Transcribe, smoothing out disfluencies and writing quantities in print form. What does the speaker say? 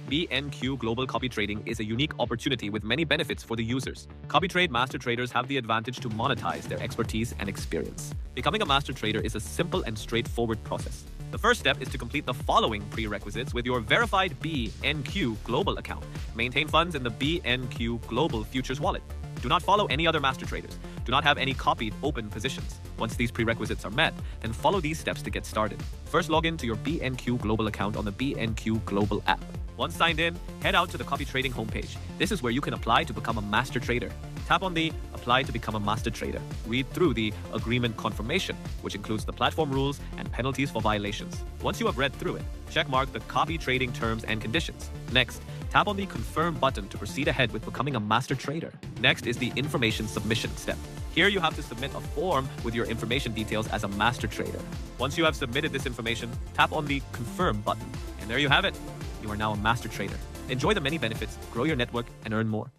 BNQ Global Copy Trading is a unique opportunity with many benefits for the users. CopyTrade master traders have the advantage to monetize their expertise and experience. Becoming a master trader is a simple and straightforward process. The first step is to complete the following prerequisites with your verified BNQ Global account. Maintain funds in the BNQ Global Futures wallet. Do not follow any other master traders. Do not have any copied open positions. Once these prerequisites are met, then follow these steps to get started. First, log in to your BNQ Global account on the BNQ Global app. Once signed in, head out to the Copy Trading homepage. This is where you can apply to become a master trader. Tap on the Apply to become a master trader. Read through the agreement confirmation, which includes the platform rules and penalties for violations. Once you have read through it, check mark the Copy Trading terms and conditions. Next, tap on the Confirm button to proceed ahead with becoming a master trader. Next is the information submission step. Here you have to submit a form with your information details as a master trader. Once you have submitted this information, tap on the Confirm button. And there you have it. You are now a master trader. Enjoy the many benefits, grow your network, and earn more.